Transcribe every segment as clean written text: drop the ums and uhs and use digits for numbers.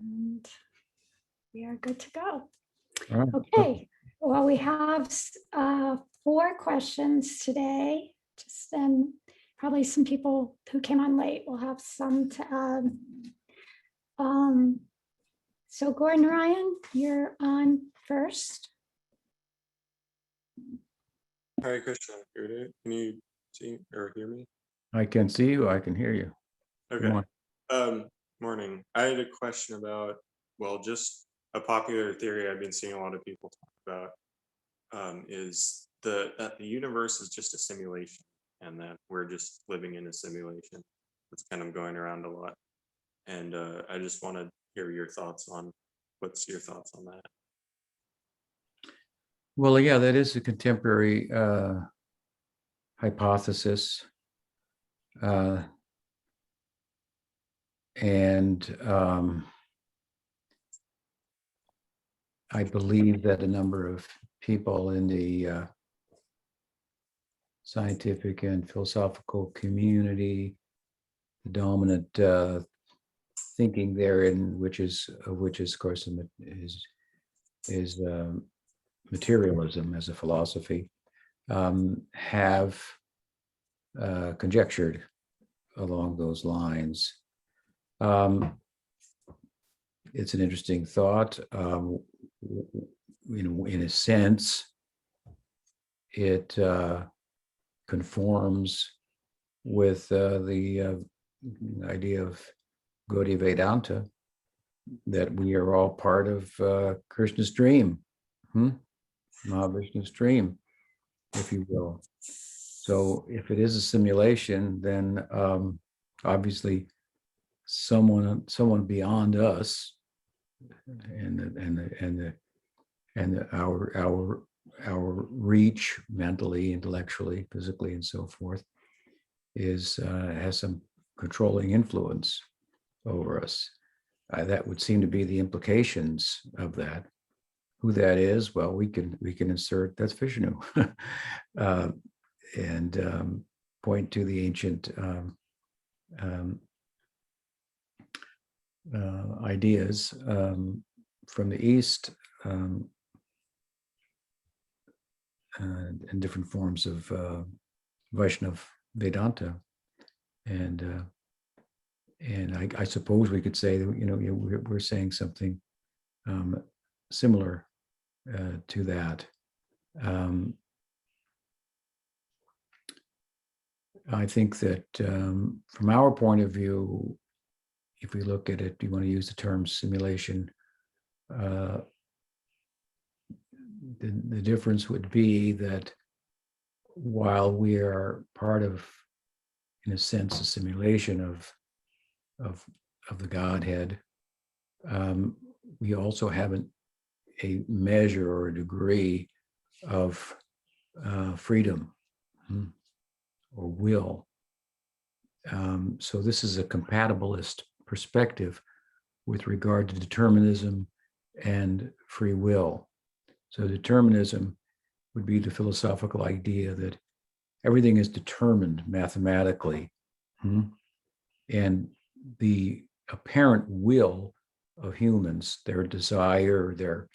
And we are good to go. All right. Okay, well, we have 4 questions today. Just then, probably some people who came on late will have some to add. So Gordon Ryan, you're on first. Hare Krishna, Guru. Can you see or hear me? I can see you. I can hear you. Okay. Morning. Morning. I had a question about, well, just a popular theory I've been seeing a lot of people talk about is that the universe is just a simulation and that we're just living in a simulation. It's kind of going around a lot. And I just want to hear your thoughts on, what's your thoughts on that? Well, yeah, that is a contemporary hypothesis. And I believe that a number of people in the scientific and philosophical community, the dominant thinking therein, which is of course is materialism as a philosophy, have conjectured along those lines. It's an interesting thought. In a sense, it conforms with the idea of Gaudiya Vedanta, that we are all part of Krishna's dream, Mahavishnu's dream, if you will. So if it is a simulation, then obviously someone beyond us and our reach mentally, intellectually, physically, and so forth has some controlling influence over us. That would seem to be the implications of that. Who that is, well, we can insert that's Vishnu, and point to the ancient ideas from the East and different forms of Vaishnav Vedanta, and I suppose we could say that we're saying something similar to that. I think that from our point of view, if we look at it, you want to use the term simulation, the difference would be that while we are part of, in a sense, a simulation of the Godhead, we also have a measure or a degree of freedom or will. So this is a compatibilist perspective with regard to determinism and free will. So determinism would be the philosophical idea that everything is determined mathematically, and the apparent will of humans, their desire, their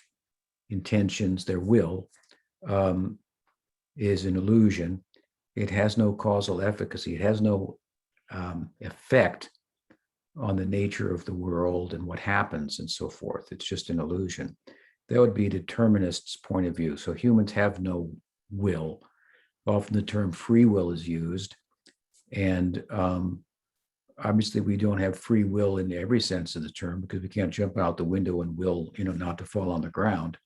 intentions, their will, is an illusion. It has no causal efficacy. It has no effect on the nature of the world and what happens and so forth. It's just an illusion. That would be a determinist's point of view. So humans have no will. Often the term free will is used, and obviously we don't have free will in every sense of the term, because we can't jump out the window and will, not to fall on the ground.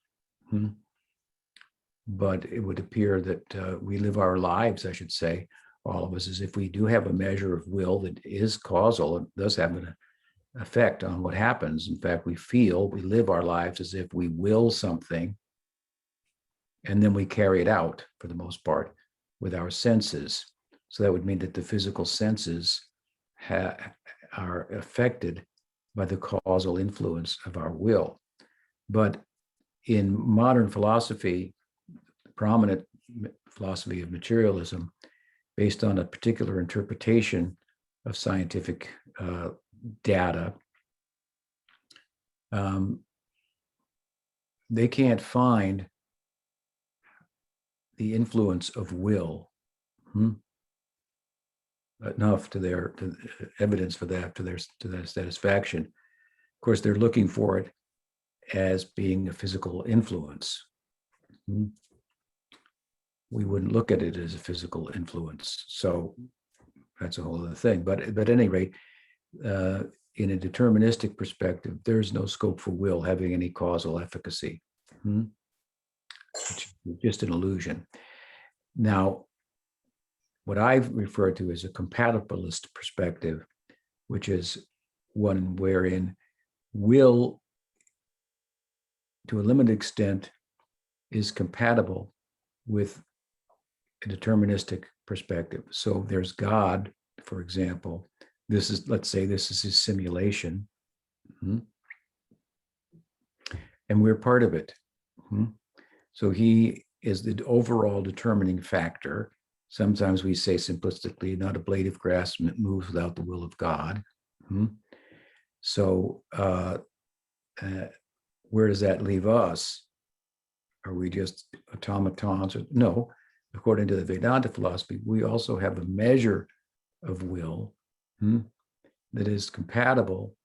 But it would appear that we live our lives, I should say, all of us, as if we do have a measure of will that is causal. It does have an effect on what happens. In fact, we live our lives as if we will something, and then we carry it out, for the most part, with our senses. So that would mean that the physical senses are affected by the causal influence of our will. But in modern philosophy, the prominent philosophy of materialism, based on a particular interpretation of scientific data, they can't find the influence of will enough to evidence for that, to their satisfaction. Of course, they're looking for it as being a physical influence. We wouldn't look at it as a physical influence. So that's a whole other thing. But at any rate, in a deterministic perspective, there's no scope for will having any causal efficacy. It's just an illusion. Now, what I've referred to as a compatibilist perspective, which is one wherein will, to a limited extent, is compatible with a deterministic perspective. So there's God, for example. Let's say this is his simulation, and we're part of it. So he is the overall determining factor. Sometimes we say simplistically, not a blade of grass moves without the will of God. So where does that leave us? Are we just automatons? No, according to the Vedanta philosophy, we also have a measure of will that is compatible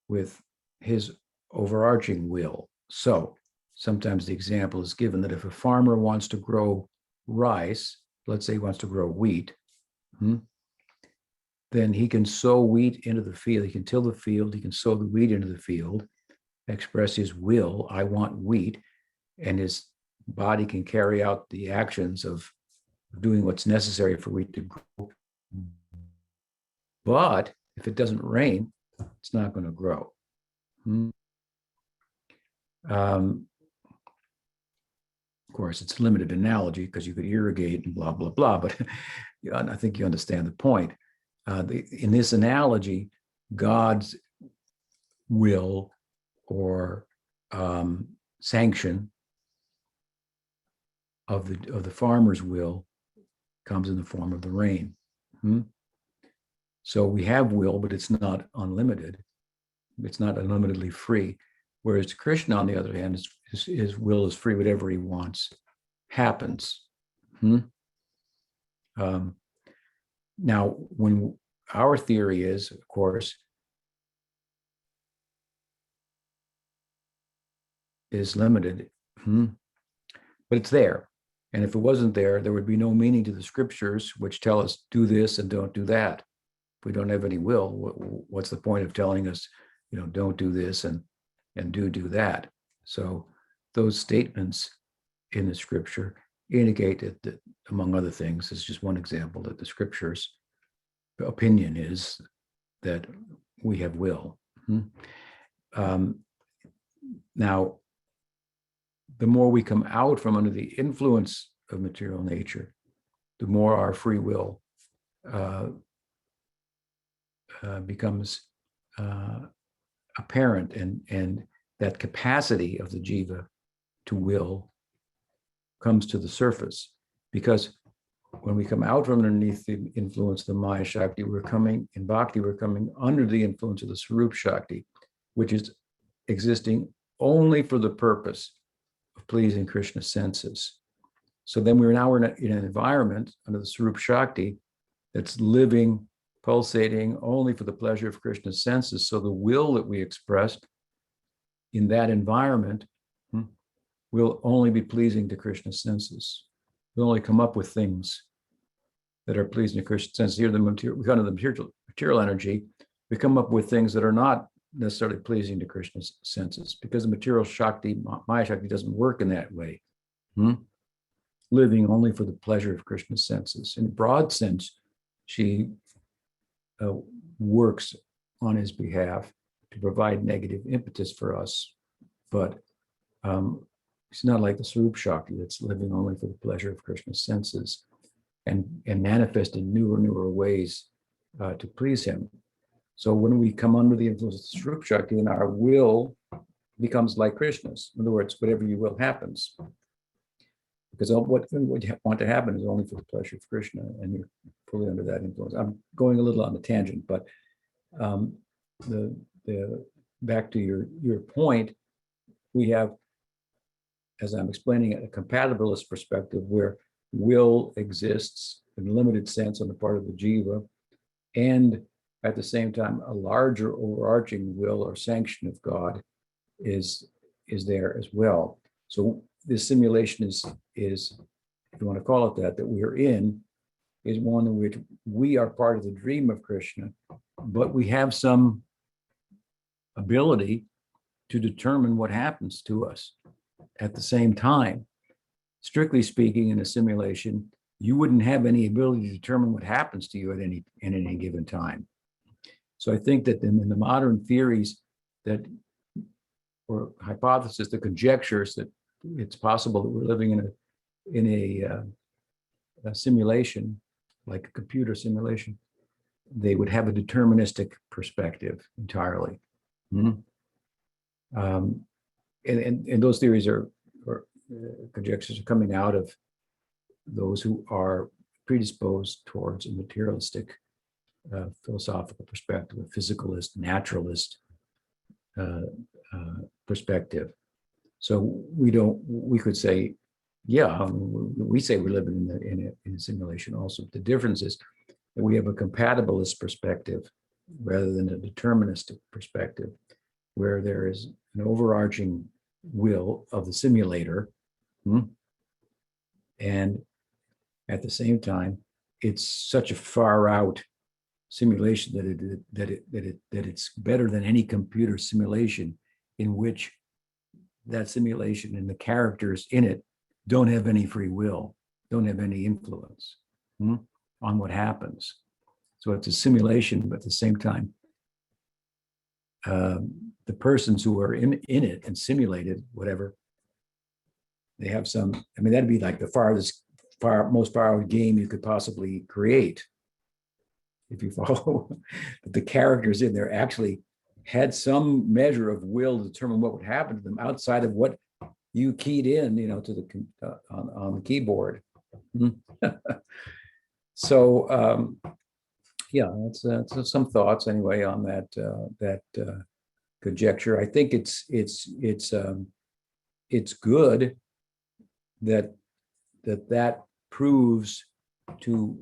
with his overarching will. So sometimes the example is given that if a farmer wants to grow rice, let's say he wants to grow wheat, then he can sow wheat into the field. He can till the field. He can sow the wheat into the field, express his will, I want wheat, and his body can carry out the actions of doing what's necessary for wheat to grow. But if it doesn't rain, it's not going to grow. Of course, it's a limited analogy because you could irrigate and blah, blah, blah, but I think you understand the point. In this analogy, God's will or sanction of the farmer's will comes in the form of the rain. So we have will, but it's not unlimited. It's not unlimitedly free. Whereas Krishna, on the other hand, his will is free. Whatever he wants happens. Now, when our theory is, of course, is limited, but it's there. And if it wasn't there, there would be no meaning to the scriptures, which tell us do this and don't do that. If we don't have any will, what's the point of telling us, don't do this and do that? So those statements in the scripture indicate that, among other things, is just one example, that the scripture's opinion is that we have will. Now, the more we come out from under the influence of material nature, the more our free will becomes apparent, and that capacity of the jiva to will comes to the surface. Because when we come out from underneath the influence of the Maya Shakti, in Bhakti, we're coming under the influence of the Swarup Shakti, which is existing only for the purpose of pleasing Krishna's senses. So then we're in an environment under the Swarup Shakti that's living, pulsating only for the pleasure of Krishna's senses. So the will that we expressed in that environment will only be pleasing to Krishna's senses. We'll only come up with things that are pleasing to Krishna's senses. Here, we go to the material energy, we come up with things that are not necessarily pleasing to Krishna's senses, because the material Shakti, Maya Shakti, doesn't work in that way. Living only for the pleasure of Krishna's senses. In a broad sense, she works on his behalf to provide negative impetus for us, but it's not like the Swarup Shakti that's living only for the pleasure of Krishna's senses and manifest in newer ways to please him. So when we come under the influence of the Swarup Shakti, then our will becomes like Krishna's. In other words, whatever you will happens. Because what you want to happen is only for the pleasure of Krishna, and you're fully under that influence. I'm going a little on a tangent, but the back to your point, we have, as I'm explaining it, a compatibilist perspective where will exists in a limited sense on the part of the jiva, and at the same time, a larger overarching will or sanction of God is there as well. So this simulation is, if you want to call it that we're in, is one in which we are part of the dream of Krishna, but we have some ability to determine what happens to us at the same time. Strictly speaking, in a simulation, you wouldn't have any ability to determine what happens to you at any given time. So I think that in the modern theories that, or hypothesis, the conjectures that it's possible that we're living in a simulation, like a computer simulation, they would have a deterministic perspective entirely. And those theories or conjectures are coming out of those who are predisposed towards a materialistic philosophical perspective, a physicalist, naturalist perspective. So we could say, yeah, we say we're living in a simulation also. The difference is that we have a compatibilist perspective rather than a deterministic perspective, where there is an overarching will of the simulator, and at the same time, it's such a far out simulation that it's better than any computer simulation in which that simulation and the characters in it don't have any free will, don't have any influence on what happens. So it's a simulation, but at the same time, the persons who are in it and simulated, whatever, they have some, I mean, that'd be like the most far out game you could possibly create. If you follow, the characters in there actually had some measure of will to determine what would happen to them outside of what you keyed in, to the on the keyboard. So yeah, that's some thoughts anyway on that conjecture. I think it's good that proves to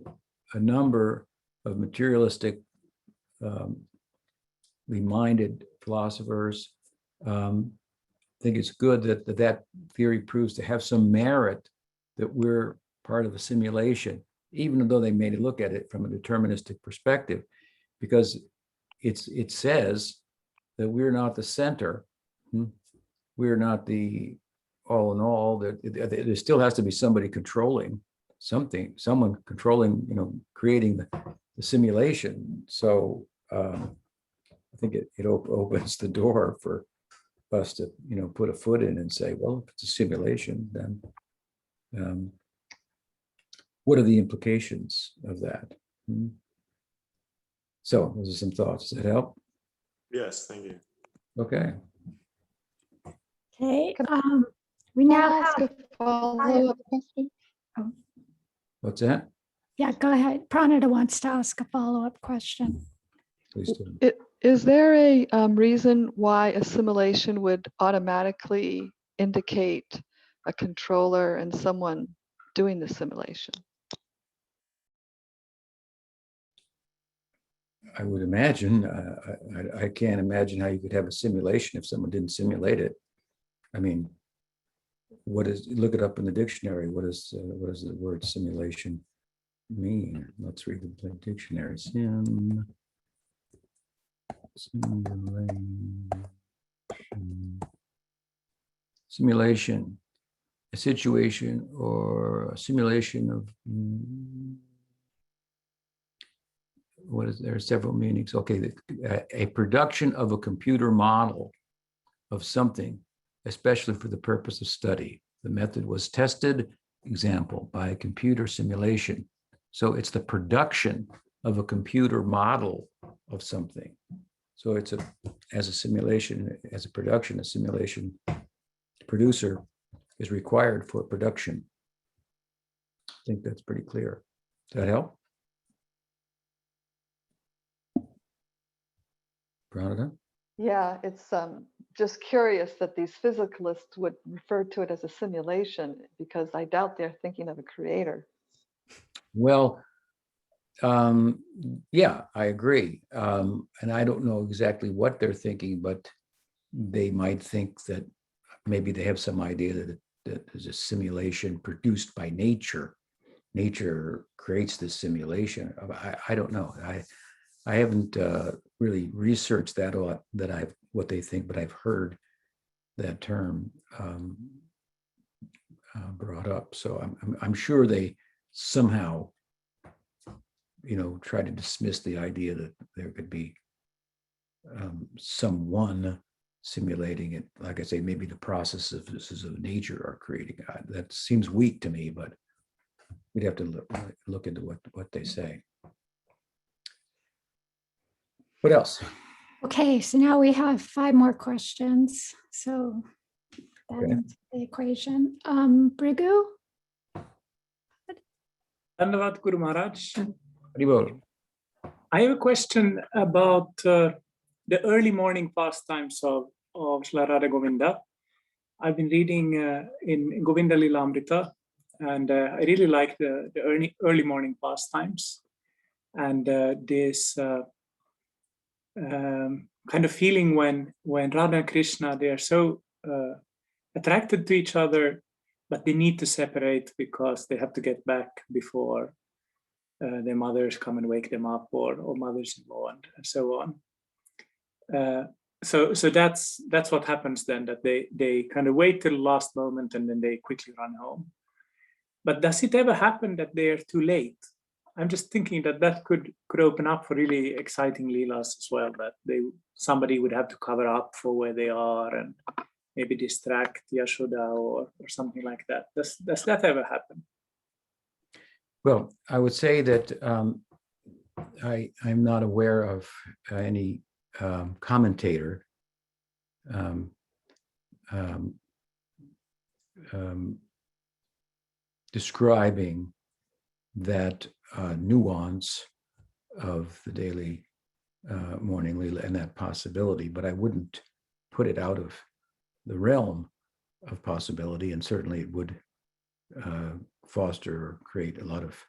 a number of materialistic minded philosophers. I think it's good that theory proves to have some merit, that we're part of a simulation, even though they may look at it from a deterministic perspective, because it says that we're not the center. We're not the all in all. There still has to be somebody controlling something, someone controlling, creating the simulation. So I think it opens the door for us to, put a foot in and say, well, if it's a simulation, then what are the implications of that? So those are some thoughts. Does that help? Yes, thank you. Okay. Okay, Can we now ask have, a follow-up question? What's that? yeah, go ahead. Pranita wants to ask a follow-up question. Please do. Is there a reason why a simulation would automatically indicate a controller and someone doing the simulation? I would imagine, I can't imagine how you could have a simulation if someone didn't simulate it. I mean, look it up in the dictionary. What does the word simulation mean? Let's read the dictionary. Simulation, a situation or a simulation of there are several meanings. Okay, a production of a computer model of something, especially for the purpose of study. The method was tested, example, by a computer simulation. So it's the production of a computer model of something. So it's as a simulation, as a production, a simulation producer is required for production. I think that's pretty clear. Does that help? Pranita? Yeah, it's just curious that these physicalists would refer to it as a simulation, because I doubt they're thinking of a creator. Well, yeah, I agree. And I don't know exactly what they're thinking, but they might think that maybe they have some idea that there's a simulation produced by nature. Nature creates this simulation. I don't know. I haven't really researched that a lot, what they think, but I've heard that term brought up. So I'm sure they somehow, try to dismiss the idea that there could be someone simulating it. Like I say, maybe the processes of nature are creating it. That seems weak to me, but we'd have to look into what they say. What else? Okay, so now we have 5 more questions. So Okay. that's the equation. Brigu? Dhanyavad Guru Maharaj. Haribol. I have a question about the early morning pastimes of Srila Radha Govinda. I've been reading in Govinda Lila Amrita, and I really like the early morning pastimes. And this kind of feeling when Radha and Krishna, they are so attracted to each other, but they need to separate because they have to get back before their mothers come and wake them up, or mothers-in-law, and so on. So that's what happens then, that they kind of wait till the last moment and then they quickly run home. But does it ever happen that they are too late? I'm just thinking that could open up for really exciting leelas as well, that somebody would have to cover up for where they are and maybe distract Yashoda or something like that. Does that ever happen? Well, I would say that I'm not aware of any commentator describing that nuance of the daily morning lila and that possibility, but I wouldn't put it out of the realm of possibility, and certainly it would foster or create a lot of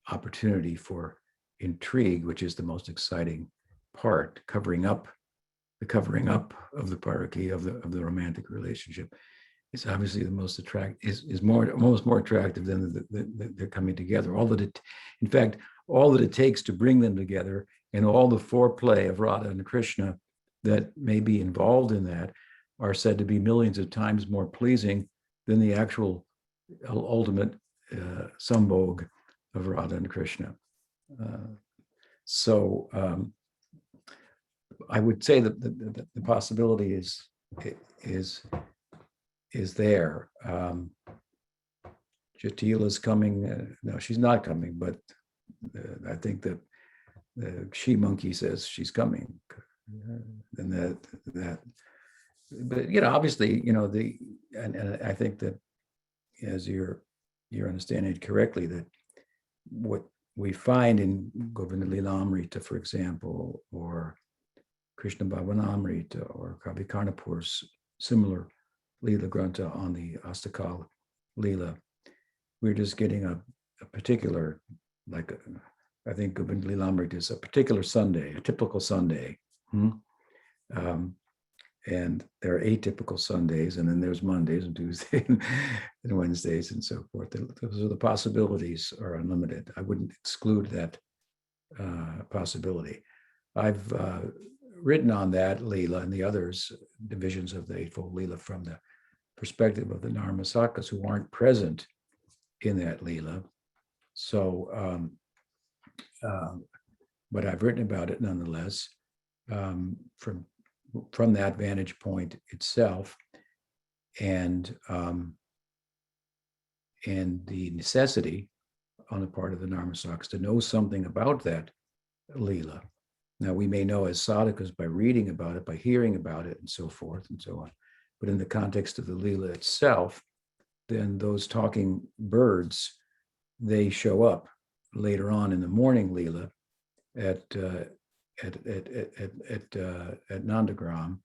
opportunity for intrigue, which is the most exciting part. The covering up of the paraki of the romantic relationship is obviously the most attractive, is almost more attractive than they're coming together. In fact, all that it takes to bring them together, and all the foreplay of Radha and Krishna that may be involved in that, are said to be millions of times more pleasing than the actual ultimate sambhog of Radha and Krishna. So I would say that the possibility is there. Jatila's coming. No, she's not coming, but I think that the she monkey says she's coming, and that. But obviously, and I think that, as you're understanding it correctly, that what we find in Govinda Lilamrita, for example, or Krishna Bhavanamrita, or Kavi Karnapur's similar Leela Granta on the Astakal Leela, we're just getting a particular, I think Govinda Lilamrita is a particular Sunday, a typical Sunday. And there are atypical Sundays, and then there's Mondays and Tuesdays and Wednesdays and so forth. So the possibilities are unlimited. I wouldn't exclude that possibility. I've written on that Leela and the others, divisions of the Eightfold Leela, from the perspective of the Narmasakas who aren't present in that Leela. So, but I've written about it nonetheless from that vantage point itself, and the necessity on the part of the Narmasakas to know something about that Leela. Now, we may know as sadhakas by reading about it, by hearing about it, and so forth and so on. But in the context of the Leela itself, then those talking birds, they show up later on in the morning Leela at at Nandagram,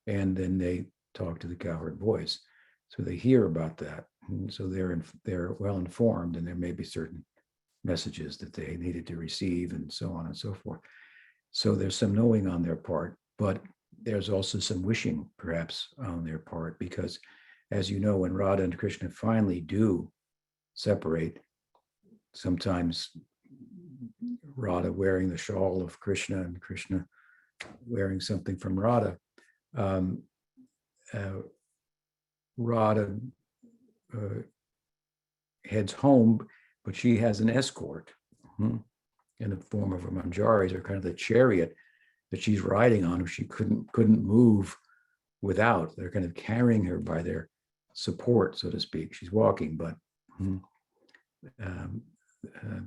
and then they talk to the cowherd voice. So they hear about that. And so they're well informed, and there may be certain messages that they needed to receive, and so on and so forth. So there's some knowing on their part, but there's also some wishing perhaps on their part, because as you know, when Radha and Krishna finally do separate, sometimes Radha wearing the shawl of Krishna and Krishna wearing something from Radha, Radha heads home, but she has an escort in the form of a manjaris, or kind of the chariot that she's riding on, which she couldn't move without. They're kind of carrying her by their support, so to speak. She's walking, but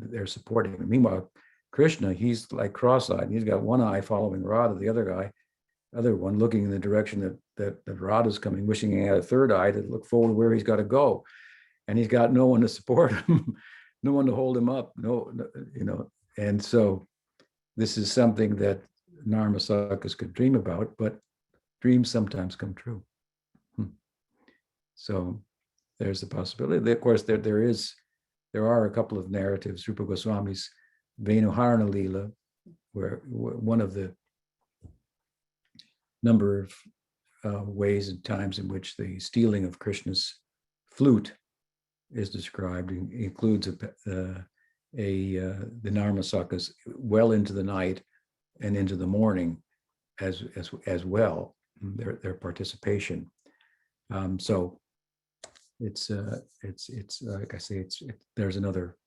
they're supporting her. Meanwhile, Krishna, he's like cross-eyed. He's got one eye following Radha, the other one looking in the direction that Radha's coming, wishing he had a third eye to look forward where he's got to go. And he's got no one to support him, no one to hold him up, And so this is something that Narmasakas could dream about, but dreams sometimes come true. So there's the possibility. Of course, there are a couple of narratives, Rupa Goswami's Venuharana Leela, where one of the number of ways and times in which the stealing of Krishna's flute is described includes the Narmasakas well into the night and into the morning as well, their participation. So it's like I say, there's another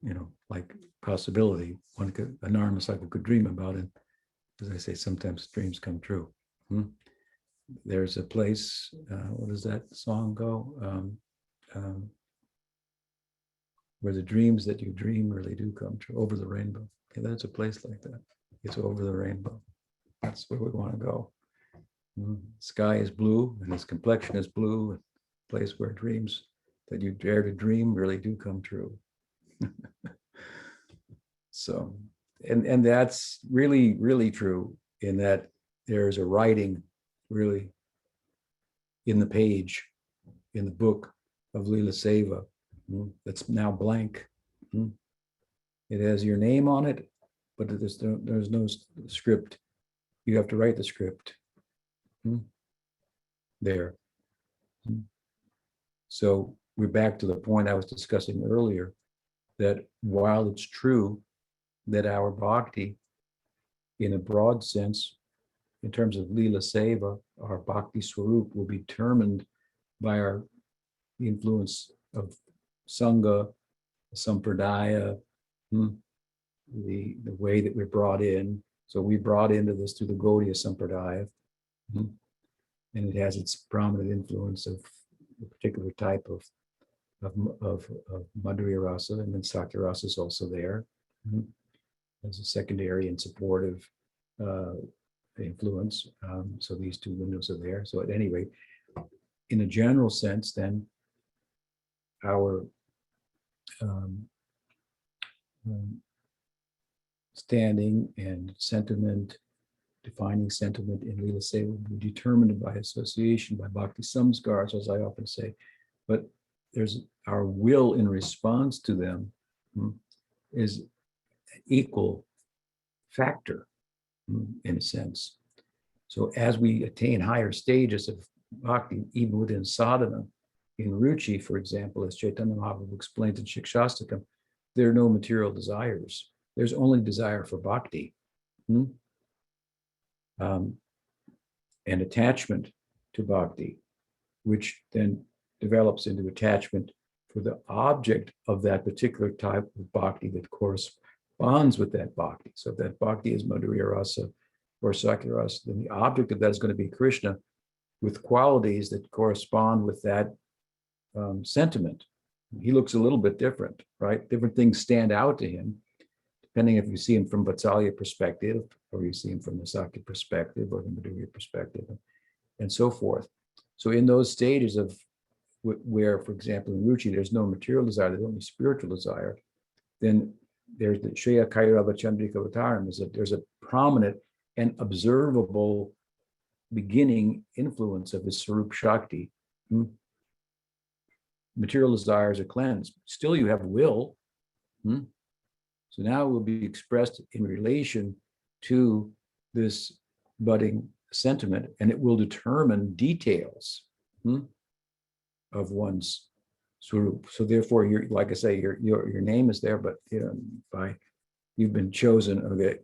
like possibility a Narmasaka could dream about, and as I say, sometimes dreams come true. There's a place. What does that song go? Where the dreams that you dream really do come true. Over the rainbow. Yeah, that's a place like that. It's over the rainbow. That's where we want to go. Sky is blue and its complexion is blue. A place where dreams that you dare to dream really do come true. So, and that's really, really true, in that there's a writing really in the page, in the book of Leela Seva, that's now blank. It has your name on it, but there's no script. You have to write the script there. So we're back to the point I was discussing earlier, that while it's true that our bhakti, in a broad sense, in terms of Leela Seva, our bhakti swarup will be determined by the influence of Sangha, Sampradaya, the way that we're brought in. So we brought into this through the Gaudiya Sampradaya, and it has its prominent influence of a particular type of Madhurya Rasa, and then Sakya Rasa is also there as a secondary and supportive influence. So these two windows are there. So at any rate, in a general sense, then our standing and sentiment, defining sentiment in Leela Seva will be determined by association, by bhakti samskars, as I often say. But there's our will in response to them is an equal factor in a sense. So as we attain higher stages of bhakti, even within sadhana, in Ruchi, for example, as Chaitanya Mahaprabhu explains in Shikshastakam, there are no material desires. There's only desire for bhakti. And attachment to bhakti, which then develops into attachment for the object of that particular type of bhakti that corresponds with that bhakti. So if that bhakti is Madhurya Rasa or Sakya Rasa, then the object of that is going to be Krishna with qualities that correspond with that sentiment. He looks a little bit different, right? Different things stand out to him, depending if you see him from Vatsalya perspective, or you see him from the Sakya perspective, or the Madhurya perspective, and so forth. So in those stages of where, for example, in Ruchi, there's no material desire, there's only spiritual desire, then there's the Shreya Kairava Chandrika Vataram, there's a prominent and observable beginning influence of his Sarup Shakti. Material desires are cleansed. Still, you have will. So now it will be expressed in relation to this budding sentiment, and it will determine details of one's Swarup. So therefore, you're, like I say, your name is there, but you've been chosen. Okay,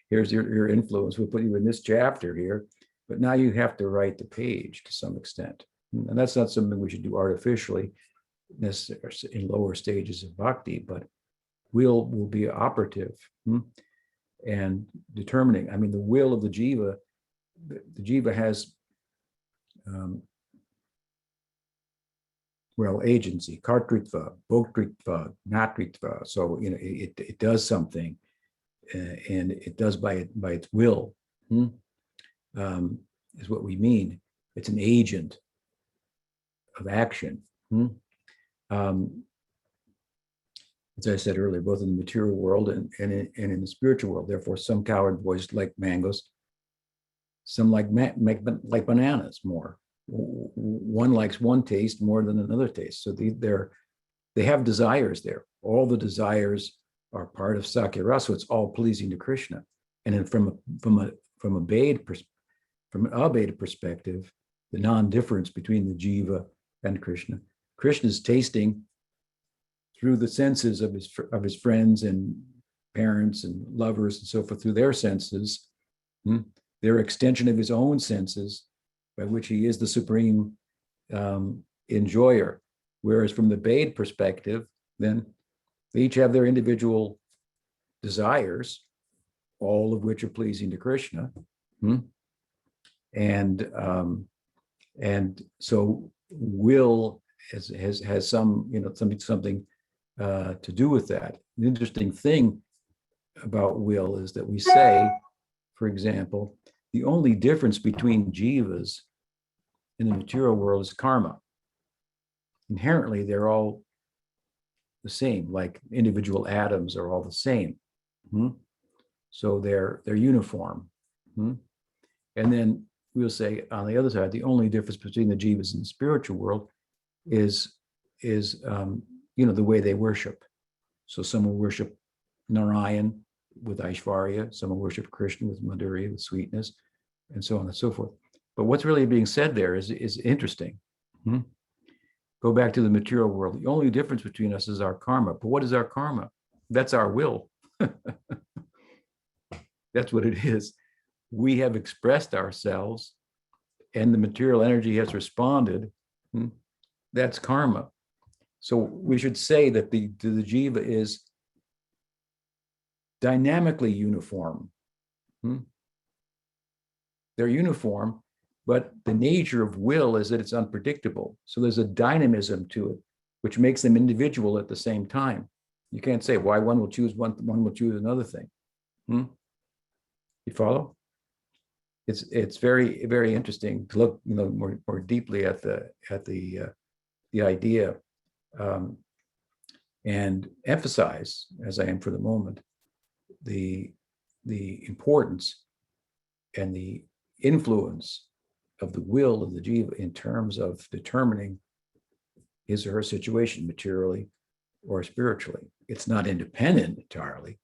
here's your influence. We'll put you in this chapter here, but now you have to write the page to some extent, and that's not something we should do artificially, necessarily in lower stages of bhakti, but will be operative and determining. I mean, the will of the jiva has agency, kartritva, bhoktritva, natritva. So it does something, and it does by its will. Is what we mean. It's an agent of action. As I said earlier, both in the material world and in the spiritual world. Therefore, some cowherd boys like mangoes, some like bananas more. One likes one taste more than another taste. So they have desires there. All the desires are part of Sakya Rasa, so it's all pleasing to Krishna. And then from an abheda perspective, the non-difference between the jiva and Krishna. Krishna's tasting through the senses of his friends and parents and lovers and so forth, through their senses, their extension of his own senses, by which he is the supreme enjoyer. Whereas from the Bade perspective, then they each have their individual desires, all of which are pleasing to Krishna. And so will has some, something to do with that. The interesting thing about will is that we say, for example, the only difference between jivas in the material world is karma. Inherently, they're all the same, like individual atoms are all the same. So they're uniform. And then we'll say on the other side, the only difference between the jivas and the spiritual world is the way they worship. So some will worship Narayan with Aishvarya, some will worship Krishna with Madhurya, with sweetness, and so on and so forth. But what's really being said there is interesting. Go back to the material world. The only difference between us is our karma. But what is our karma? That's our will. That's what it is. We have expressed ourselves, and the material energy has responded. That's karma. So we should say that the jiva is dynamically uniform. They're uniform, but the nature of will is that it's unpredictable. So there's a dynamism to it, which makes them individual at the same time. You can't say why one will choose one will choose another thing. You follow? It's very, very interesting to look more deeply at the idea. And emphasize, as I am for the moment, the importance and the influence of the will of the jiva in terms of determining his or her situation materially or spiritually. It's not independent entirely.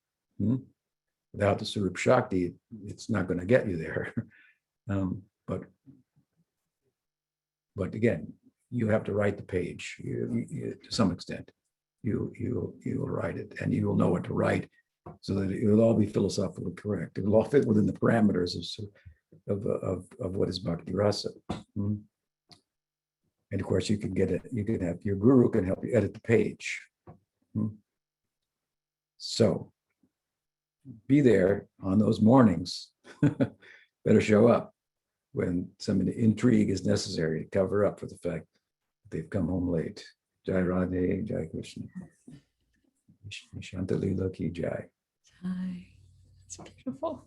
Without the Sarup Shakti, it's not going to get you there. But again, you have to write the page. To some extent, you'll write it, and you will know what to write, so that it will all be philosophically correct. It will all fit within the parameters of what is bhakti rasa. And of course, you can get it. You can have your guru can help you edit the page. So be there on those mornings. Better show up when some intrigue is necessary to cover up for the fact that they've come home late. Jai Radhe, Jai Krishna. Shantalila ki Jai. Hi. That's beautiful.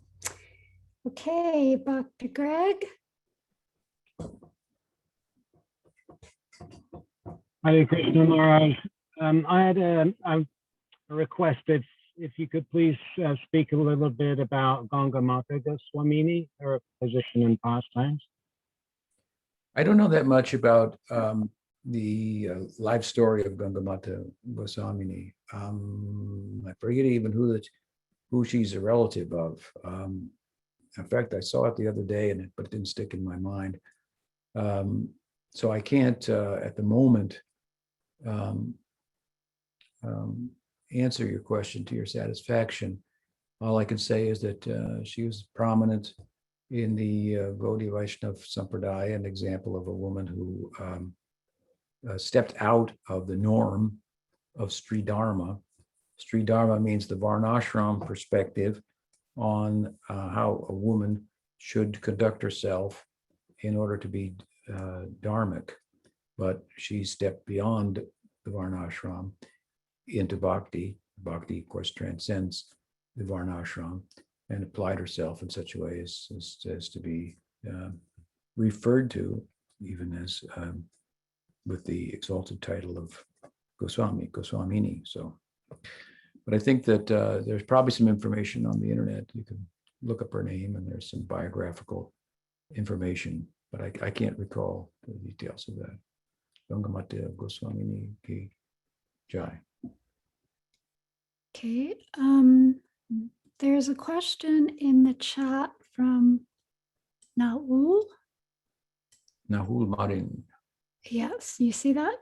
Okay, back to Greg. Hare Krishna Maharaj. I had a request. If if you could please speak a little bit about Gangamata Goswamini, her position in pastimes. I don't know that much about the life story of Gangamata Goswamini. I forget even who she's a relative of. In fact, I saw it the other day, but it didn't stick in my mind. So I can't, at the moment, answer your question to your satisfaction. All I can say is that she was prominent in the Gaudiya Vaishnava Sampradaya, an example of a woman who stepped out of the norm of Sri Dharma. Sri Dharma means the Varnashram perspective on how a woman should conduct herself in order to be dharmic. But she stepped beyond the Varnashram into Bhakti. Bhakti, of course, transcends the Varnashram, and applied herself in such a way as to be referred to even as with the exalted title of Goswami, Goswamini. So, but I think that there's probably some information on the internet. You can look up her name, and there's some biographical information, but I can't recall the details of that. Gangamata Goswamini ki jai. Okay. There's a question in the chat from Naul. Nahul Marin. Yes, you see that?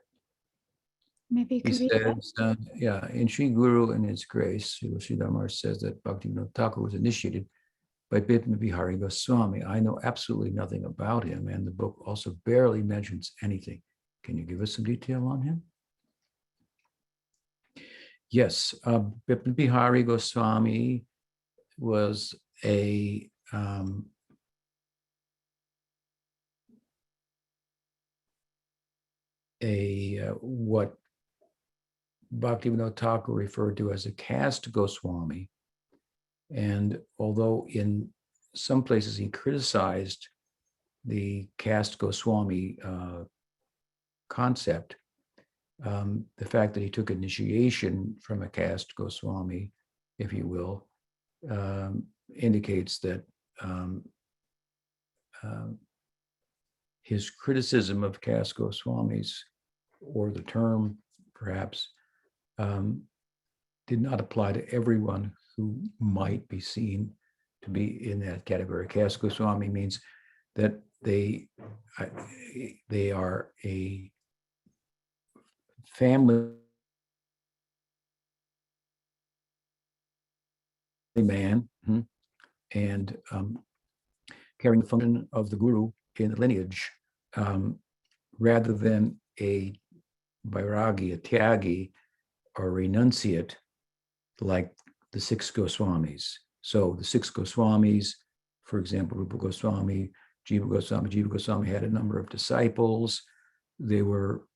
Maybe you He could read that. says, in Sri Guru and His Grace, Sri Damar says that Bhaktivinoda Thakur was initiated by Bipin Bihari Goswami. I know absolutely nothing about him, and the book also barely mentions anything. Can you give us some detail on him? Yes, Bipin Bihari Goswami was what Bhaktivinoda Thakur referred to as a caste Goswami. And although in some places he criticized the caste Goswami concept, the fact that he took initiation from a caste Goswami, if you will, indicates that his criticism of caste Goswamis, or the term perhaps, did not apply to everyone who might be seen to be in that category. Caste Goswami means that they are a family man and carrying the function of the guru in the lineage, rather than a vairagi, a tyagi, or renunciate like the six Goswamis. So the six Goswamis, for example, Rupa Goswami, Jiva Goswami had a number of disciples. They were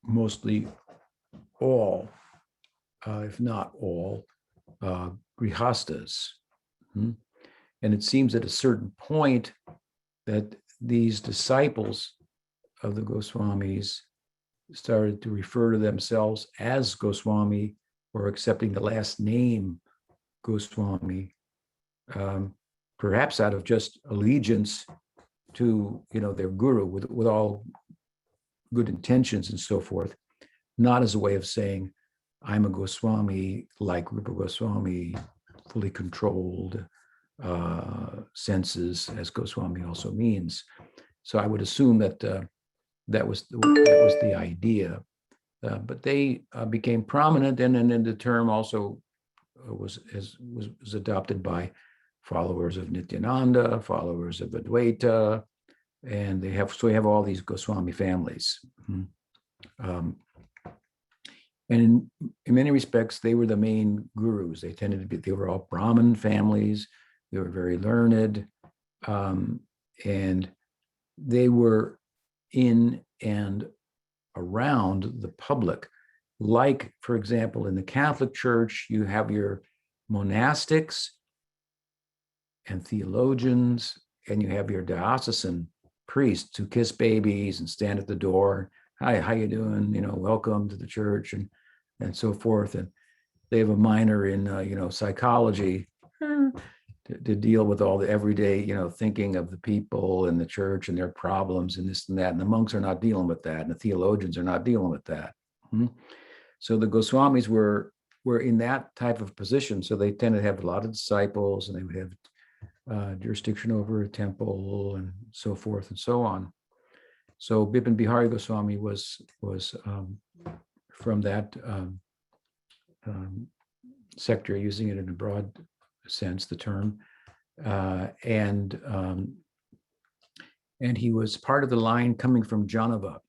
mostly all, if not all, grihastas. And it seems at a certain point that these disciples of the Goswamis started to refer to themselves as Goswami, or accepting the last name Goswami, perhaps out of just allegiance to their guru, with all good intentions and so forth, not as a way of saying, I'm a Goswami like Rupa Goswami, fully controlled senses, as Goswami also means. So I would assume that that was the idea. But they became prominent, and then the term also was adopted by followers of Nityananda, followers of Advaita, and we have all these Goswami families. And in many respects, they were the main gurus. They were all Brahmin families. They were very learned, and they were in and around the public. Like, for example, in the Catholic Church, you have your monastics and theologians, and you have your diocesan priests who kiss babies and stand at the door. Hi, how you doing? Welcome to the church, and so forth. they have a minor in psychology to deal with all the everyday thinking of the people in the church and their problems and this and that. And the monks are not dealing with that, and the theologians are not dealing with that. So the Goswamis were in that type of position. So they tended to have a lot of disciples, and they would have jurisdiction over a temple and so forth and so on. So Bipin Bihari Goswami was from that sector, using it in a broad sense, the term, and he was part of the line coming from Janava,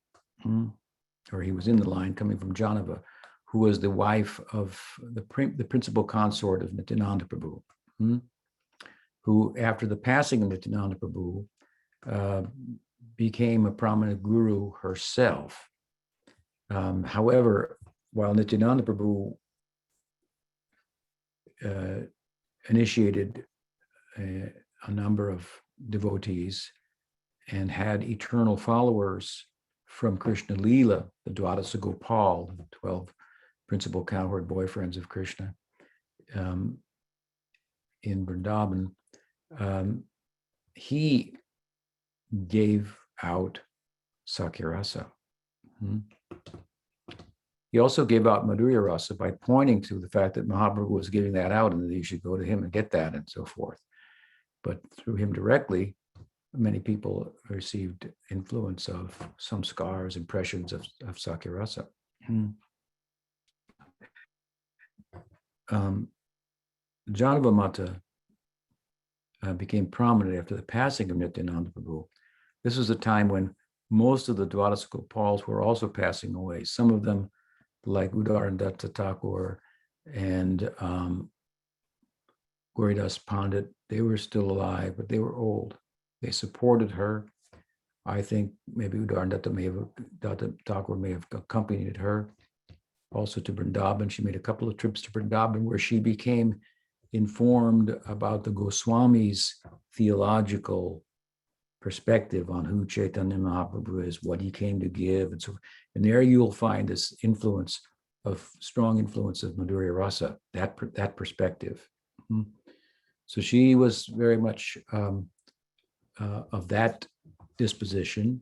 or he was in the line coming from Janava, who was the wife of the principal consort of Nityananda Prabhu, who, after the passing of Nityananda Prabhu, became a prominent guru herself. However, while Nityananda Prabhu initiated a number of devotees and had eternal followers from Krishna Lila, the Dwadasa Gopal, the 12 principal cowherd boyfriends of Krishna in Vrindavan, he gave out Sakyarasa. He also gave out Madhurya Rasa by pointing to the fact that Mahaprabhu was giving that out and that you should go to him and get that and so forth. But through him directly, many people received influence of samskars, impressions of Sakyarasa. Janava Mata became prominent after the passing of Nityananda Prabhu. This was a time when most of the Dwadasa Gopals were also passing away. Some of them, like Udarandatta Thakur and Gauridas Pandit, they were still alive, but they were old. They supported her. I think maybe Udarandatta Thakur may have accompanied her also to Vrindavan. She made a couple of trips to Vrindavan where she became informed about the Goswamis' theological perspective on who Chaitanya Mahaprabhu is, what he came to give, and so. And there you'll find this strong influence of Madhurya Rasa, that perspective. So she was very much of that disposition.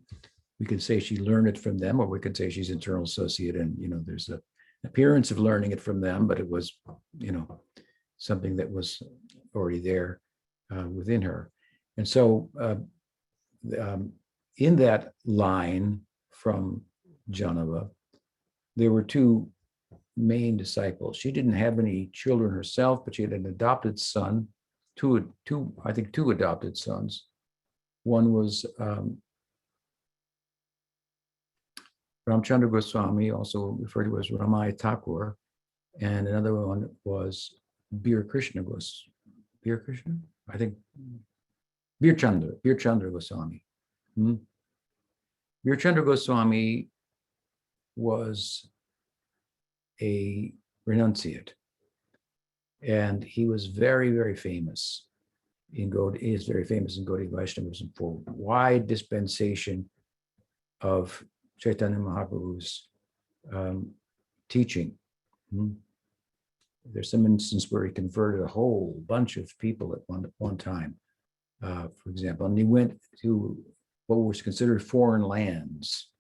We could say she learned it from them, or we could say she's internal associate, and there's an appearance of learning it from them, but it was something that was already there within her. And so in that line from Janava, there were two main disciples. She didn't have any children herself, but she had an adopted son, two adopted sons. One was Ramchandra Goswami, also referred to as Ramaya Thakur, and another one was Bir Chandra Goswami. Bir Chandra Goswami was a renunciate, and he was very, very famous in Gaudiya Vaishnavism for wide dispensation of Chaitanya Mahaprabhu's teaching. There's some instance where he converted a whole bunch of people at one time, for example, and he went to what was considered foreign lands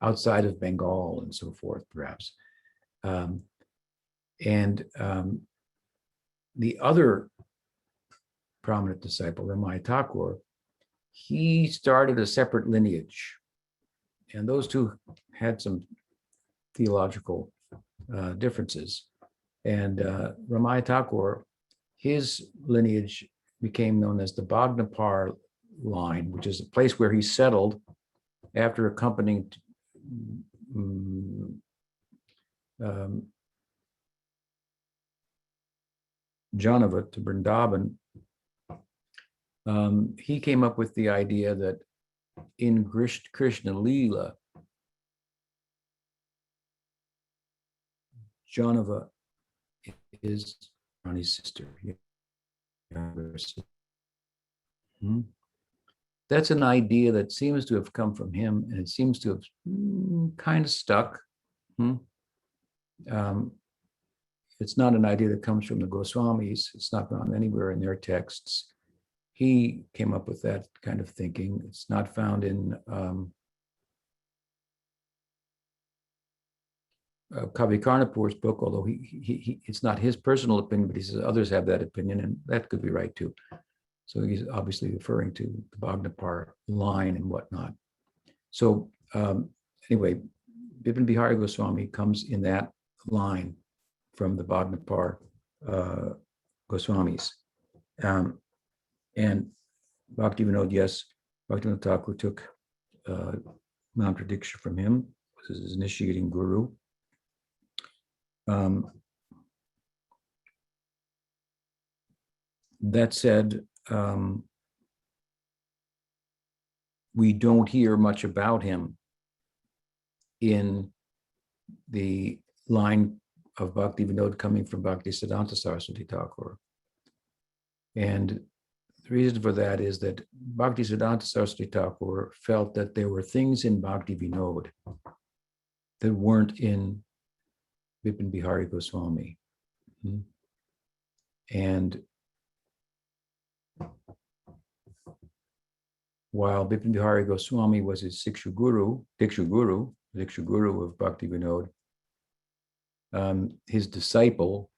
outside of Bengal and so forth, perhaps. The other prominent disciple, Ramaya Thakur, he started a separate lineage, and those two had some theological differences. And Ramaya Thakur, his lineage became known as the Bhagnapar line, which is a place where he settled after accompanying Janava to Vrindavan. He came up with the idea that in Krishna Lila, Janava is Rani's sister. That's an idea that seems to have come from him, and it seems to have kind of stuck. it's not an idea that comes from the Goswamis. It's not found anywhere in their texts. He came up with that kind of thinking. It's not found in Kavi Karnapur's book, although it's not his personal opinion, but he says others have that opinion, and that could be right too. So he's obviously referring to the Bhagnapar line and whatnot. So anyway, Bipin Bihari Goswami comes in that line from the Bhagnapar Goswamis. And Bhaktivinoda, yes, Bhaktivinoda Thakur took mantra diksha from him, was his initiating guru. That said, we don't hear much about him in the line of Bhaktivinoda coming from Bhaktisiddhanta Saraswati Thakur. And the reason for that is that Bhaktisiddhanta Saraswati Thakur felt that there were things in Bhaktivinoda that weren't in Bipin Bihari Goswami. And while Bipin Bihari Goswami was his Diksha Guru of Bhaktivinoda, his disciple,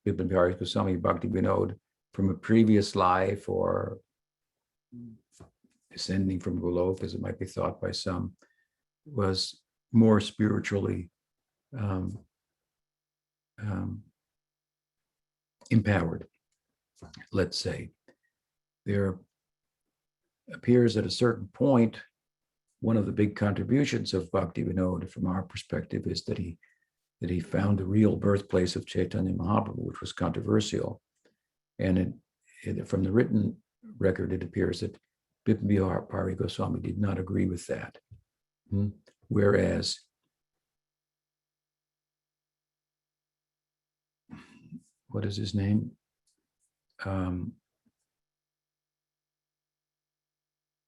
Bipin Bihari Goswami Bhaktivinoda, from a previous life or descending from Golok, as it might be thought by some, was more spiritually empowered, let's say. There appears at a certain point, one of the big contributions of Bhaktivinoda from our perspective is that he found the real birthplace of Chaitanya Mahaprabhu, which was controversial. And from the written record, it appears that Bipin Bihari Goswami did not agree with that. Whereas what is his name?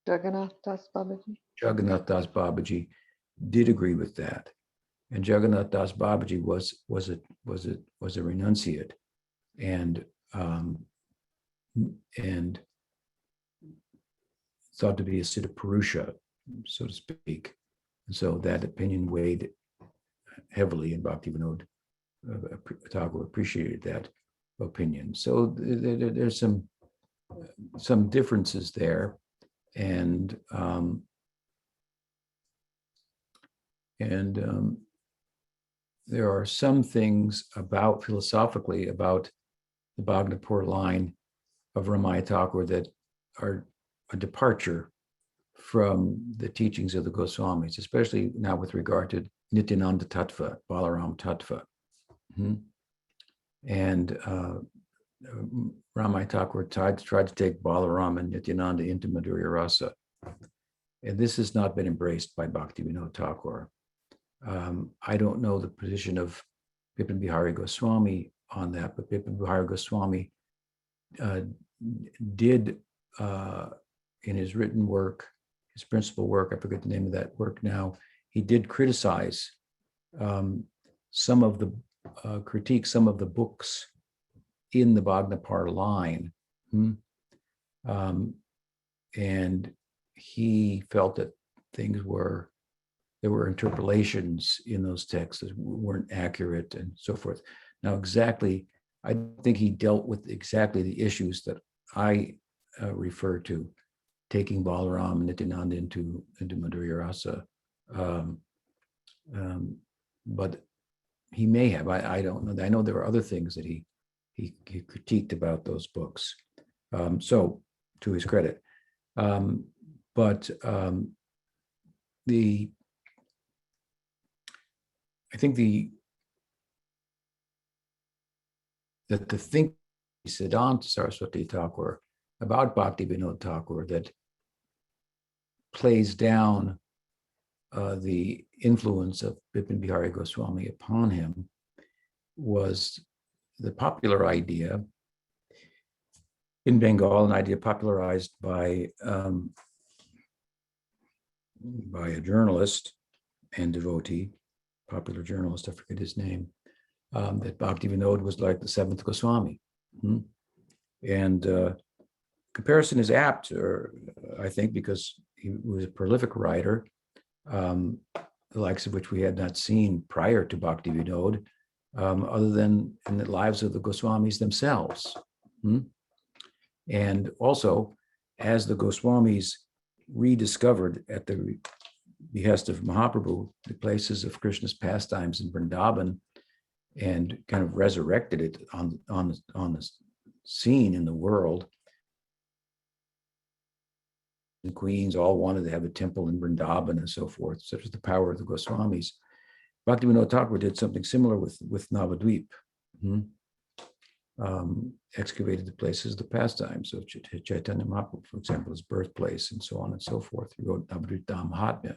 Jagannath Das Babaji. Jagannath Das Babaji did agree with that, and Jagannath Das Babaji was a renunciate, and thought to be a Siddha Purusha, so to speak, and so that opinion weighed heavily, and Bhaktivinoda Thakur appreciated that opinion. So there's some differences there, and there are some things philosophically about the Bhagnapur line of Ramaya Thakur that are a departure from the teachings of the Goswamis, especially now with regard to Nityananda Tattva, Balaram Tattva. And Ramaya Thakur tried to take Balaram and Nityananda into Madhurya Rasa. And this has not been embraced by Bhaktivinoda Thakur. I don't know the position of Bipin Bihari Goswami on that, but Bipin Bihari Goswami did, in his written work, his principal work, I forget the name of that work now, he did criticize some of the books in the Bhagnapar line. And he felt that there were interpolations in those texts that weren't accurate and so forth. Now, I think he dealt with exactly the issues that I refer to, taking Balaram and Nityananda into Madhurya Rasa. But he may have, I don't know. I know there were other things that he critiqued about those books. So, to his credit. I think that the thing Siddhanta Saraswati Thakur about Bhaktivinoda Thakur that plays down the influence of Bipin Bihari Goswami upon him was the popular idea in Bengal, an idea popularized by a journalist and devotee, popular journalist, I forget his name, that Bhaktivinoda was like the seventh Goswami. And comparison is apt, or I think, because he was a prolific writer, the likes of which we had not seen prior to Bhaktivinoda, other than in the lives of the Goswamis themselves. And also, as the Goswamis rediscovered at the behest of Mahaprabhu the places of Krishna's pastimes in Vrindavan, and kind of resurrected it on the scene in the world. The queens all wanted to have a temple in Vrindavan and so forth, such as the power of the Goswamis. Bhaktivinoda Thakur did something similar with Navadvip. Excavated the places, the pastimes of Chaitanya Mahaprabhu, for example, his birthplace, and so on and so forth. He wrote Navadvip Mahatmya,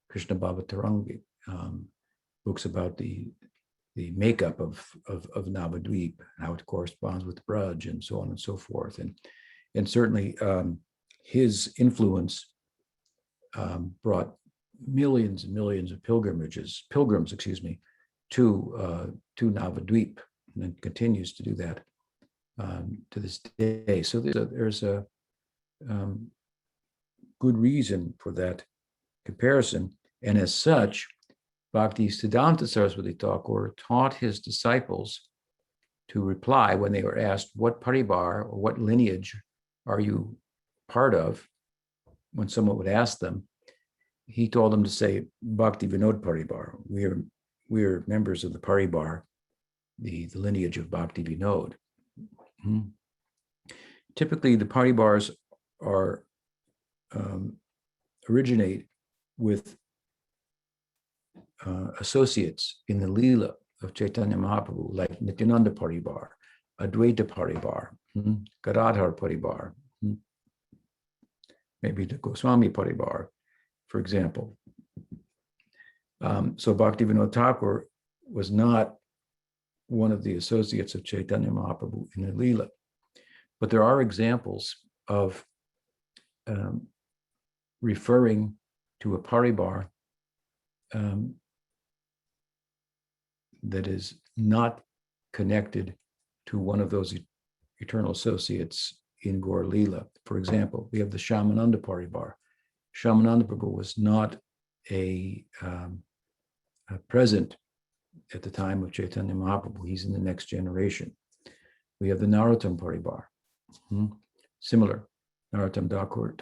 Krishna Bhava Tarangi, books about the makeup of Navadvip, how it corresponds with Braj, and so on and so forth. And certainly his influence brought millions and millions of pilgrims, to Navadvip, and continues to do that to this day. So there's a good reason for that comparison. And as such, Bhaktisiddhanta Saraswati Thakur taught his disciples to reply when they were asked, what paribar or what lineage are you part of? When someone would ask them, he told them to say Bhakti Vinod Paribar. We are members of the Paribar, the lineage of Bhakti Vinod. Typically, the Paribars are originate with associates in the Leela of Chaitanya Mahaprabhu, like Nityananda Paribar, Advaita Paribar, Gadadhar Paribar, maybe the Goswami Paribar, for example. So Bhaktivinoda Thakur was not one of the associates of Chaitanya Mahaprabhu in the Leela, but there are examples of referring to a Paribar that is not connected to one of those eternal associates in Gaur Leela. For example, we have the Shyamananda Paribar. Shyamananda Prabhu was not a present at the time of Chaitanya Mahaprabhu. He's in the next generation. We have the Narottam Paribar. Similar. Narottam Thakur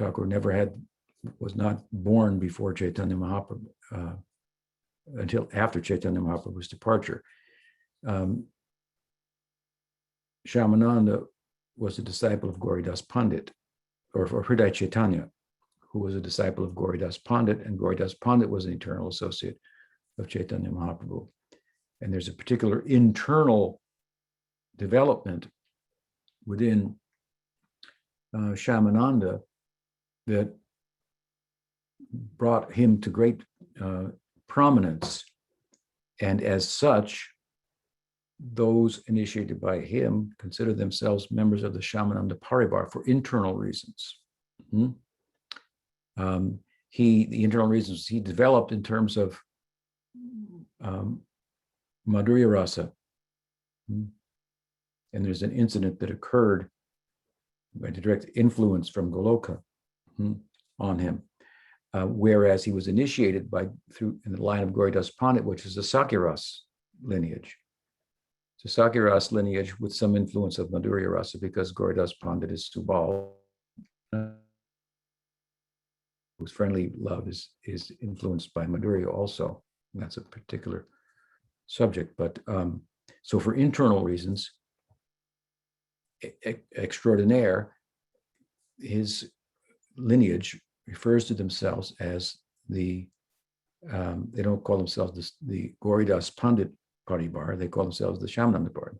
was not born before Chaitanya Mahaprabhu, until after Chaitanya Mahaprabhu's departure. Shyamananda was a disciple of Gauridas Pandit, or Hriday Chaitanya, who was a disciple of Gauridas Pandit, and Gauridas Pandit was an eternal associate of Chaitanya Mahaprabhu. And there's a particular internal development within Shyamananda that brought him to great prominence. And as such, those initiated by him consider themselves members of the Shyamananda Paribar for internal reasons. The internal reasons he developed in terms of Madhurya Rasa. And there's an incident that occurred by direct influence from Goloka on him. Whereas he was initiated through in the line of Gauridas Pandit, which is the Sakyaras lineage. It's a Sakyaras lineage with some influence of Madhurya Rasa, because Gauridas Pandit is Subal, whose friendly love is influenced by Madhurya also. And that's a particular subject. But so for internal reasons, extraordinaire, his lineage refers to themselves as they don't call themselves the Gauridas Pandit Paribar, they call themselves the Shyamananda Paribar.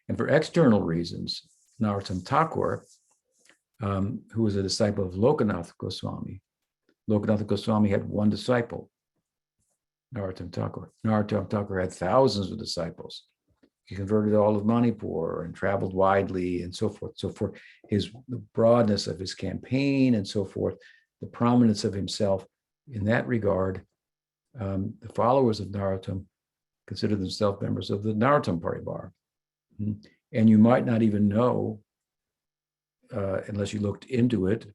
And for external reasons, Narottam Thakur, who was a disciple of Lokanath Goswami, Lokanath Goswami had one disciple, Narottam Thakur. Narottam Thakur had thousands of disciples. He converted all of Manipur and traveled widely and so forth. So for the broadness of his campaign and so forth, the prominence of himself in that regard, the followers of Narottam consider themselves members of the Narottam Paribar. And you might not even know, unless you looked into it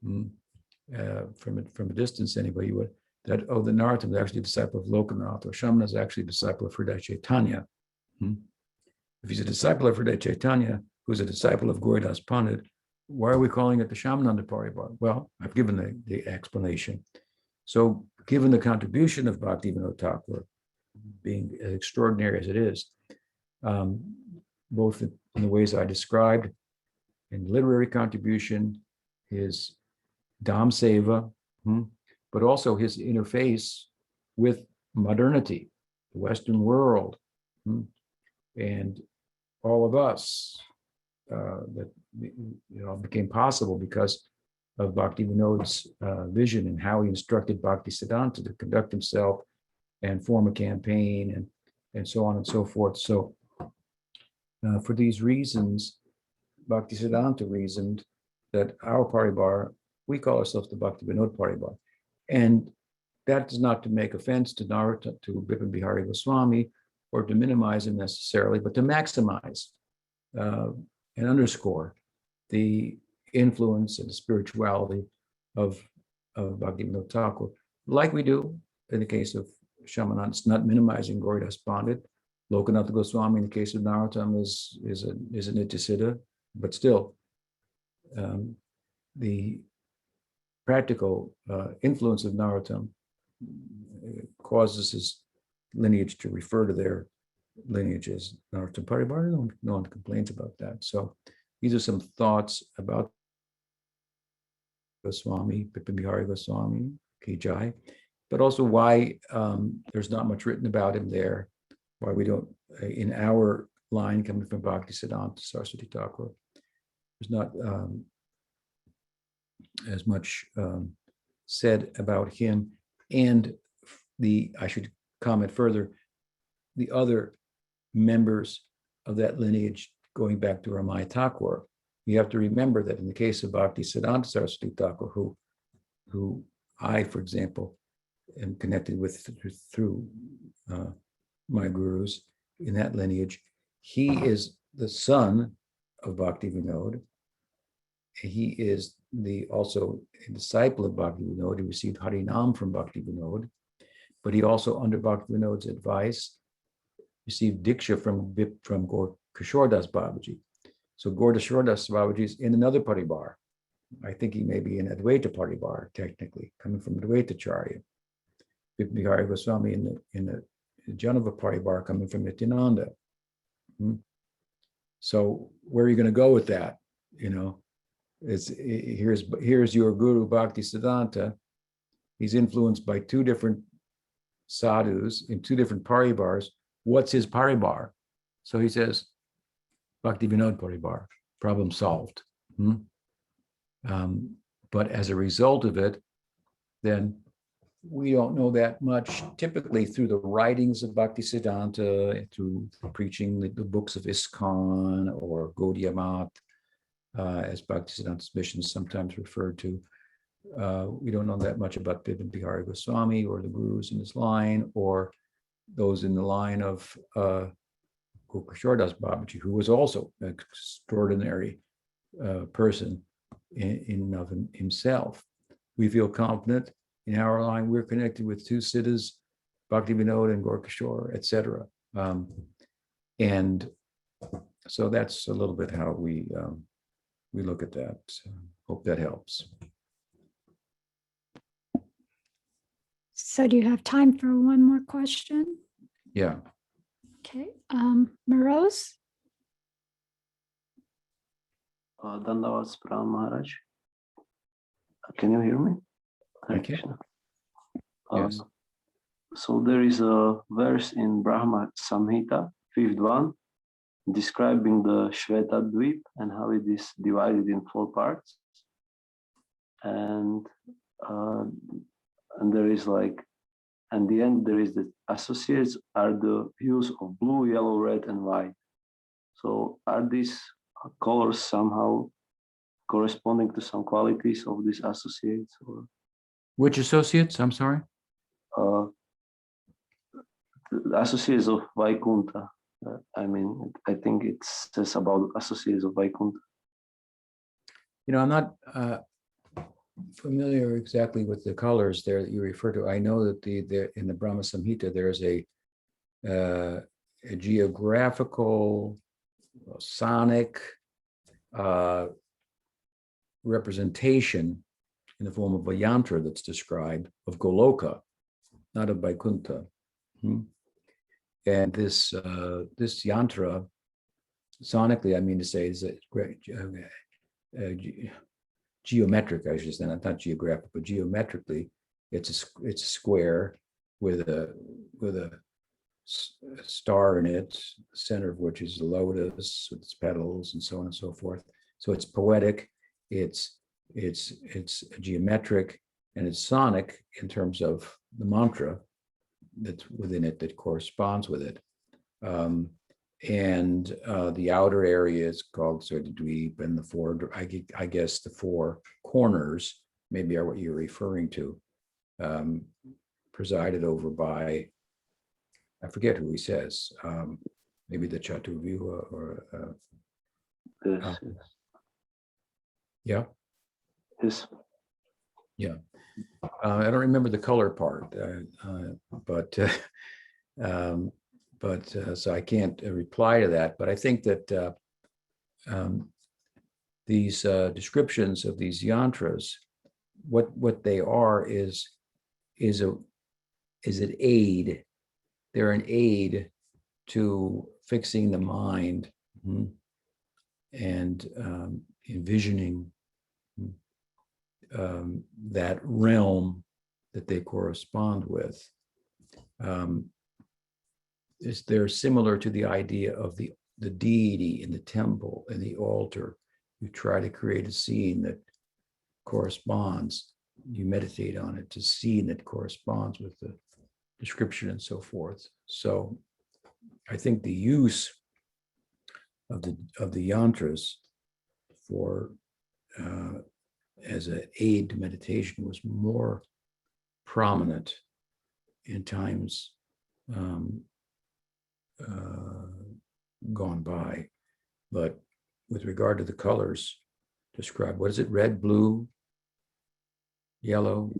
from a distance anyway, you would, that, oh, the Narottam is actually a disciple of Lokanath, or Shamana is actually a disciple of Hriday Chaitanya. If he's a disciple of Hriday Chaitanya, who's a disciple of Gauridas Pandit, why are we calling it the Shamananda Paribar? Well, I've given the explanation. So given the contribution of Bhaktivinoda Thakur, being as extraordinary as it is, both in the ways I described, in literary contribution, his Dham Seva, but also his interface with modernity, the Western world, and all of us, that became possible because of Bhaktivinoda's vision and how he instructed Bhaktisiddhanta to conduct himself and form a campaign and so on and so forth. So for these reasons, Bhaktisiddhanta reasoned that our Paribar, we call ourselves the Bhaktivinoda Paribar. And that is not to make offense to Bipin Bihari Goswami or to minimize him necessarily, but to maximize and underscore the influence and the spirituality of Bhaktivinoda Thakur, like we do in the case of Shamananda. It's not minimizing Gauridas Pandit. Lokanatha Goswami in the case of Narottam is a Nityasiddha, but still the practical influence of Narottam causes his lineage to refer to their lineage as Narottam Paribar. No one complains about that. So these are some thoughts about Goswami, Bipin Bihari Goswami, Ki Jai, but also why there's not much written about him there, why we don't, in our line coming from Bhaktisiddhanta Saraswati Thakur, there's not as much said about him. And I should comment further, the other members of that lineage going back to Ramai Thakur. You have to remember that in the case of Bhaktisiddhanta Saraswati Thakur, who I, for example, am connected with through my gurus in that lineage, he is the son of Bhaktivinoda. He is also a disciple of Bhaktivinoda. He received Harinam from Bhaktivinoda, but he also, under Bhaktivinoda's advice, received Diksha from Gaur Kishore Das Babaji. So Gaur Kishore Das Babaji is in another Paribar. I think he may be in Advaita Paribar, technically, coming from Advaita Charya. Bipin Bihari Goswami in the Janava Paribar, coming from Nityananda. So where are you going to go with that? Here's your guru Bhaktisiddhanta. He's influenced by two different sadhus in two different paribars. What's his paribar? So he says, Bhaktivinoda Paribar, problem solved. But as a result of it, then we don't know that much, typically through the writings of Bhaktisiddhanta, through preaching the books of ISKCON or Gaudiya Math, as Bhaktisiddhanta's mission is sometimes referred to. We don't know that much about Bipin Bihari Goswami or the gurus in his line, or those in the line of Kishore Das Babaji, who was also an extraordinary person in of himself. We feel confident in our line. We're connected with two siddhas, Bhaktivinoda and Gaur Kishore, etc. And so that's a little bit how we look at that. So hope that helps. So do you have time for one more question? Yeah. Okay. Maroz? Dandavats Pram Maharaj. Can you hear me? I can. Yes. So there is a verse in Brahma-samhita, 5th one, describing the Shveta Dvip and how it is divided in 4 parts. And there is and the end there is the associates are the hues of blue, yellow, red, and white. So are these colors somehow corresponding to some qualities of these associates? Or Which associates? I'm sorry. the associates of Vaikuntha. I mean, I think it says about associates of Vaikuntha. You know, I'm not familiar exactly with the colors there that you refer to. I know that in the Brahma-samhita, there's a geographical, sonic representation in the form of a yantra that's described of Goloka, not of Vaikuntha. And this yantra, sonically, I mean to say, is geometric, I should say, not geographic, but geometrically, it's a square with a star in it, the center of which is the lotus with its petals and so on and so forth. So it's poetic, it's geometric, and it's sonic in terms of the mantra that's within it that corresponds with it. And the outer area is called Dweep, and the four, I guess the four corners maybe are what you're referring to, presided over by, I forget who he says, maybe the Chaturvyuha or Yes. yeah. Yes. Yeah. I don't remember the color part, but so I can't reply to that. But I think that these descriptions of these yantras, what they are is an aid. They're an aid to fixing the mind and envisioning that realm that they correspond with. They're similar to the idea of the deity in the temple and the altar. You try to create a scene that corresponds. You meditate on it to scene that corresponds with the description and so forth. So I think the use of the yantras for as an aid to meditation was more prominent in times gone by. But with regard to the colors described, what is it? Red, blue, yellow?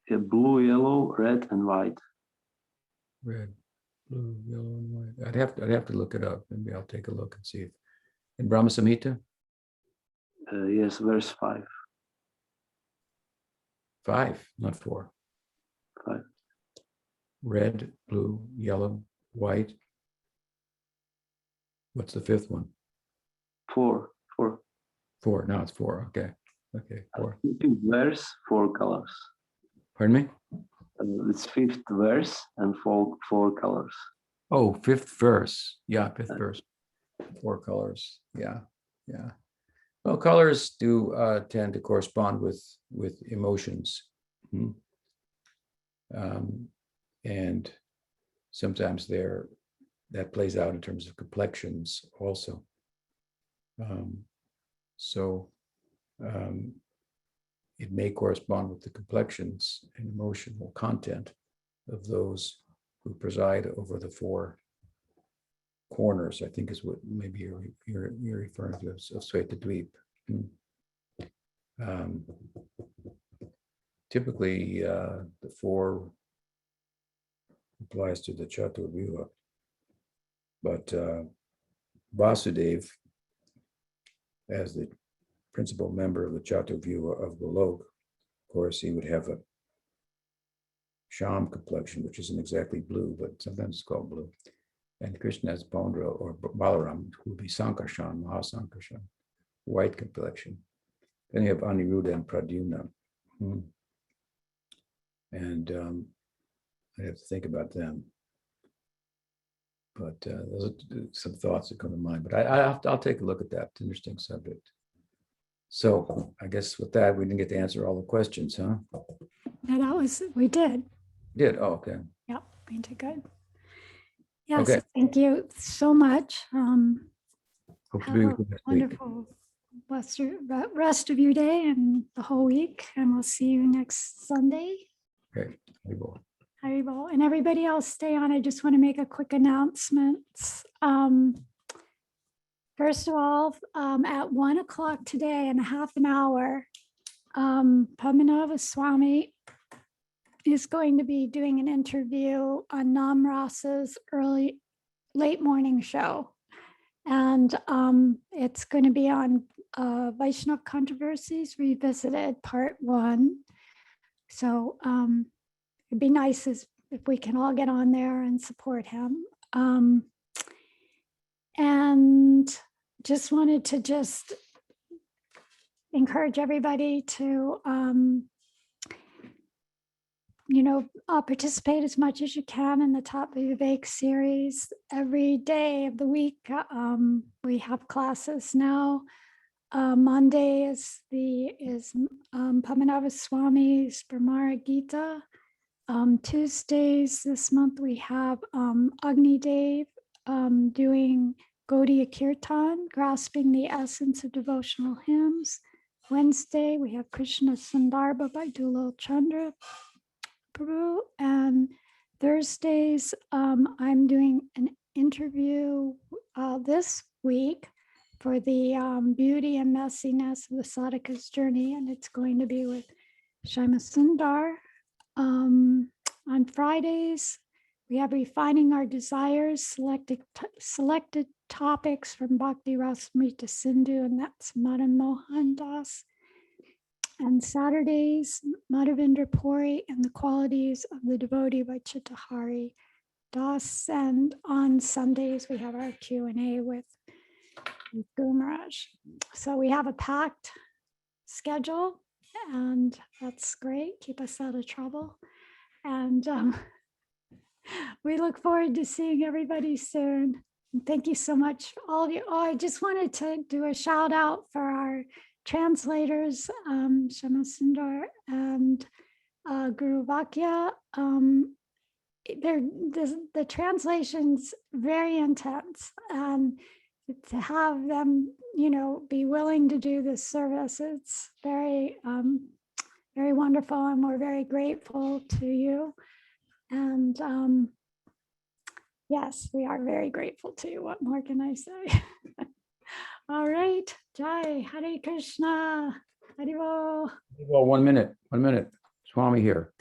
Yeah, blue, yellow, red, and white. Red, blue, yellow, and white. I'd have to look it up. Maybe I'll take a look and see if in Brahma-samhita. Yes, verse 5. 5, not 4. 5. Red, blue, yellow, white. What's the fifth one? 4. 4. Now it's 4. Okay. 4. Verse, 4 colors. Pardon me? It's 5th verse and 4 colors. Oh, 5th verse. Yeah, 5th verse. 4 colors. Yeah. Well, colors do tend to correspond with emotions. And sometimes that plays out in terms of complexions also. It may correspond with the complexions and emotional content of those who preside over the 4 corners, I think is what maybe you're referring to of Dweep. Typically, the 4 applies to the Chaturvyuha, but Vasudev, as the principal member of the Chaturvyuha of Golok, of course, he would have a Sham complexion, which isn't exactly blue, but sometimes it's called blue. And Krishna has Pondra or Balaram, who would be Sankarshan, Mahasankarshan, white complexion. Then you have Aniruddha and Pradyumna. And I have to think about them. But those are some thoughts that come to mind. But I'll take a look at that. It's an interesting subject. So I guess with that, we didn't get to answer all the questions, huh? No, we did. Did? Oh, okay. Yep, we did good. Yes, Okay. thank you so much. Hope to Have be a with you next week. wonderful rest of your day and the whole week, and we'll see you next Sunday. Okay. Haribol. And everybody else stay on. I just want to make a quick announcement. First of all, at 1 o'clock today in a half an hour, Padmanabha Swami is going to be doing an interview on Nam Rasa's late morning show. And it's going to be on Vaishnava Controversies Revisited, Part 1. So it'd be nice if we can all get on there and support him. And just wanted to encourage everybody to, participate as much as you can in the Top Vivek series. Every day of the week, we have classes now. Monday is Padmanabha Swami's Brahma Gita. Tuesdays this month we have Agni Dev doing Gaudiya Kirtan, grasping the essence of devotional hymns. Wednesday we have Krishna Sandarbha by Dulal Chandra Prabhu, and Thursdays I'm doing an interview this week for the beauty and messiness of the sadhaka's journey, and it's going to be with Shama Sundar. On Fridays, we have Refining Our Desires, selected topics from Bhakti Rasamrita Sindhu, and that's Madan Mohan Das. And Saturdays, Madhavendra Puri and the Qualities of the Devotee by Chittahari Das. And on Sundays, we have our Q&A with Gumaraj. So we have a packed schedule, and that's great. Keep us out of trouble. And we look forward to seeing everybody soon. And thank you so much, all of you. Oh, I just wanted to do a shout out for our translators, Shama Sundar and Guru Vakya. The translation's very intense, and to have them, be willing to do this service, it's very, very wonderful, and we're very grateful to you. And yes, we are very grateful to you. What more can I say? All right, Jai, Hare Krishna, Haribol. Well, 1 minute, Swami here.